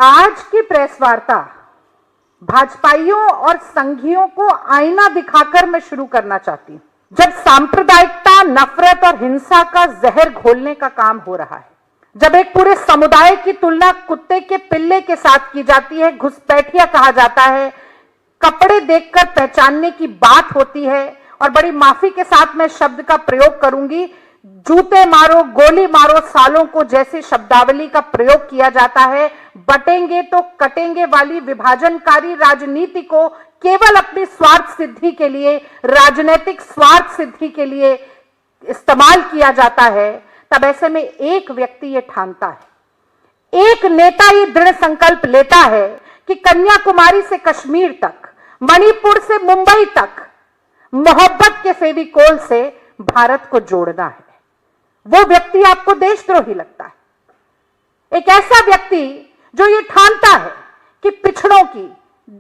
आज की प्रेस वार्ता भाजपाइयों और संघियों को आईना दिखाकर मैं शुरू करना चाहती हूं। जब सांप्रदायिकता, नफरत और हिंसा का जहर घोलने का काम हो रहा है, जब एक पूरे समुदाय की तुलना कुत्ते के पिल्ले के साथ की जाती है, घुसपैठिया कहा जाता है, कपड़े देखकर पहचानने की बात होती है, और बड़ी माफी के साथ मैं शब्द का प्रयोग करूंगी, जूते मारो, गोली मारो सालों को जैसे शब्दावली का प्रयोग किया जाता है, बटेंगे तो कटेंगे वाली विभाजनकारी राजनीति को केवल अपनी स्वार्थ सिद्धि के लिए, राजनीतिक स्वार्थ सिद्धि के लिए इस्तेमाल किया जाता है, तब ऐसे में एक व्यक्ति ये ठानता है, एक नेता ये दृढ़ संकल्प लेता है कि कन्याकुमारी से कश्मीर तक, मणिपुर से मुंबई तक मोहब्बत के फेविकोल से भारत को जोड़ना है। वो व्यक्ति आपको देशद्रोही लगता है। एक ऐसा व्यक्ति जो ये ठानता है कि पिछड़ों की,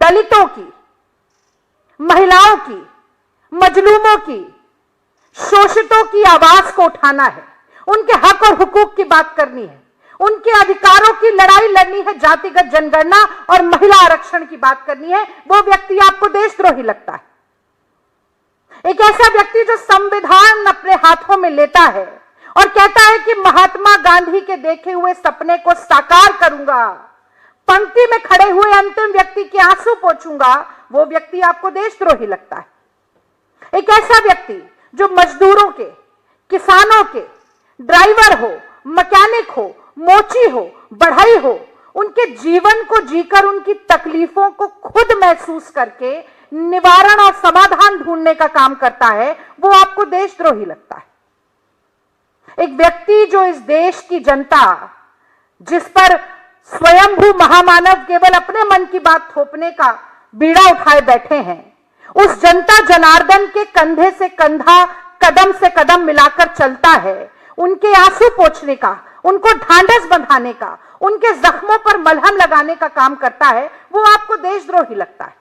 दलितों की, महिलाओं की, मजलूमों की, शोषितों की आवाज को उठाना है, उनके हक और हुकूक की बात करनी है, उनके अधिकारों की लड़ाई लड़नी है, जातिगत जनगणना और महिला आरक्षण की बात करनी है, वो व्यक्ति आपको देशद्रोही लगता है। एक ऐसा व्यक्ति जो संविधान अपने हाथों में लेता है और कहता है कि महात्मा गांधी के देखे हुए सपने को साकार करूंगा, पंक्ति में खड़े हुए अंतिम व्यक्ति के आंसू पोंछूंगा, वो व्यक्ति आपको देशद्रोही लगता है। एक ऐसा व्यक्ति जो मजदूरों के, किसानों के, ड्राइवर हो, मैकेनिक हो, मोची हो, बढ़ई हो, उनके जीवन को जीकर उनकी तकलीफों को खुद महसूस करके निवारण और समाधान ढूंढने का काम करता है, वो आपको देशद्रोही लगता है। एक व्यक्ति जो इस देश की जनता, जिस पर स्वयंभू महामानव केवल अपने मन की बात थोपने का बीड़ा उठाए बैठे हैं, उस जनता जनार्दन के कंधे से कंधा, कदम से कदम मिलाकर चलता है, उनके आंसू पोंछने का, उनको ढांढस बंधाने का, उनके जख्मों पर मलहम लगाने का काम करता है, वो आपको देशद्रोही लगता है।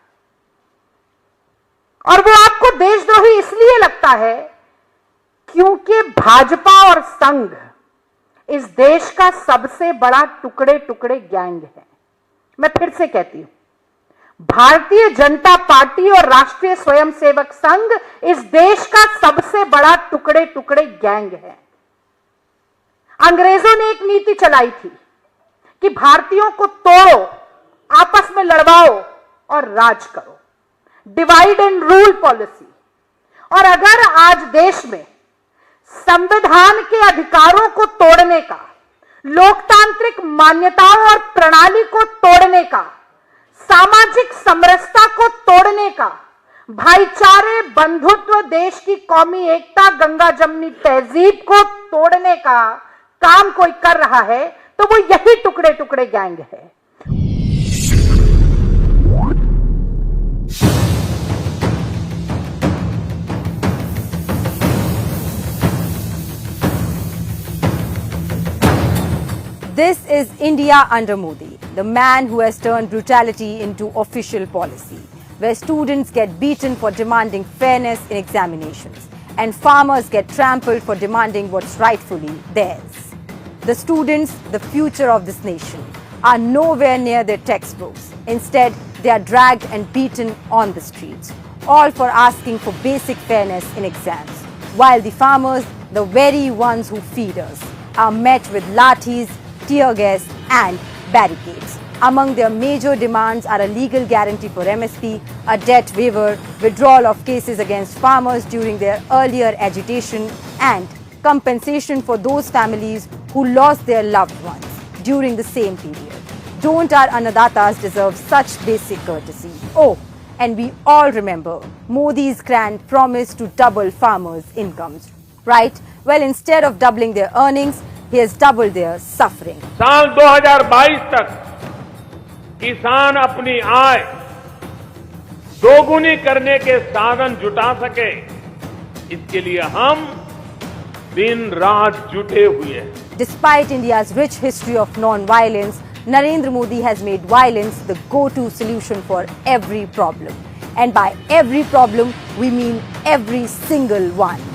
और वो आपको देशद्रोही इसलिए लगता है क्योंकि भाजपा और संघ इस देश का सबसे बड़ा टुकड़े टुकड़े गैंग है। मैं फिर से कहती हूं, भारतीय जनता पार्टी और राष्ट्रीय स्वयंसेवक संघ इस देश का सबसे बड़ा टुकड़े टुकड़े गैंग है। अंग्रेजों ने एक नीति चलाई थी कि भारतीयों को तोड़ो, आपस में लड़वाओ और राज करो, डिवाइड एंड रूल पॉलिसी। और अगर आज देश में संविधान के अधिकारों को तोड़ने का, लोकतांत्रिक मान्यताओं और प्रणाली को तोड़ने का, सामाजिक समरसता को तोड़ने का, भाईचारे, बंधुत्व, देश की कौमी एकता, गंगा जमनी तहजीब को तोड़ने का काम कोई कर रहा है, तो वो यही टुकड़े टुकड़े गैंग है। This is India under Modi, the man who has turned brutality into official policy, where students get beaten for demanding fairness in examinations, and farmers get trampled for demanding what's rightfully theirs. The students, the future of this nation, are nowhere near their textbooks. Instead, they are dragged and beaten on the streets, all for asking for basic fairness in exams, while the farmers, the very ones who feed us, are met with lathis, tear gas and barricades. Among their major demands are a legal guarantee for MSP, a debt waiver, withdrawal of cases against farmers during their earlier agitation, and compensation for those families who lost their loved ones during the same period. Don't our Annadatas deserve such basic courtesy? Oh, and we all remember Modi's grand promise to double farmers' incomes, right? Well, instead of doubling their earnings, he has doubled their suffering. साल 2022 तक किसान अपनी आय दोगुनी करने के साधन जुटा सके, इसके लिए हम दिन रात जुटे हुए हैं। Despite India's rich history of non-violence, Narendra Modi has made violence the go-to solution for every problem. And by every problem, we mean every single one.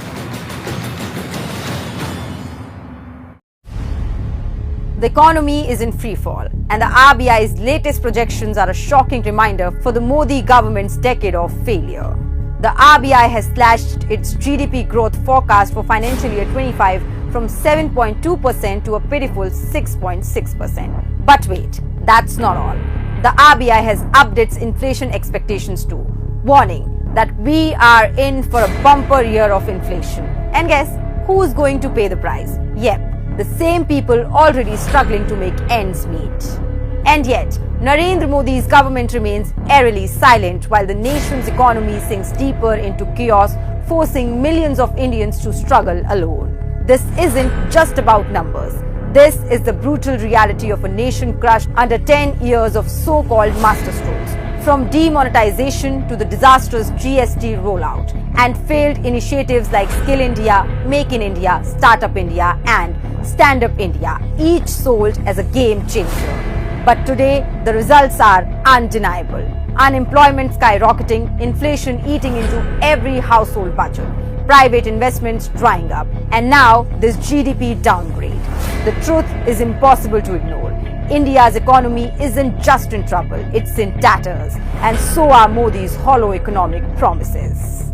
The economy is in free fall, and the RBI's latest projections are a shocking reminder for the Modi government's decade of failure. The RBI has slashed its GDP growth forecast for financial year 25 from 7.2% to a pitiful 6.6%. But wait, that's not all. The RBI has upped its inflation expectations too, warning that we are in for a bumper year of inflation. And guess who's going to pay the price? Yep, the same people already struggling to make ends meet. And yet, Narendra Modi's government remains eerily silent while the nation's economy sinks deeper into chaos, forcing millions of Indians to struggle alone. This isn't just about numbers. This is the brutal reality of a nation crushed under 10 years of so-called masterstrokes, from demonetization to the disastrous GST rollout, and failed initiatives like Skill India, Make in India, Startup India, and Stand Up India, each sold as a game changer. But today, the results are undeniable. Unemployment skyrocketing, inflation eating into every household budget, private investments drying up, and now this GDP downgrade. The truth is impossible to ignore. India's economy isn't just in trouble, it's in tatters, and so are Modi's hollow economic promises.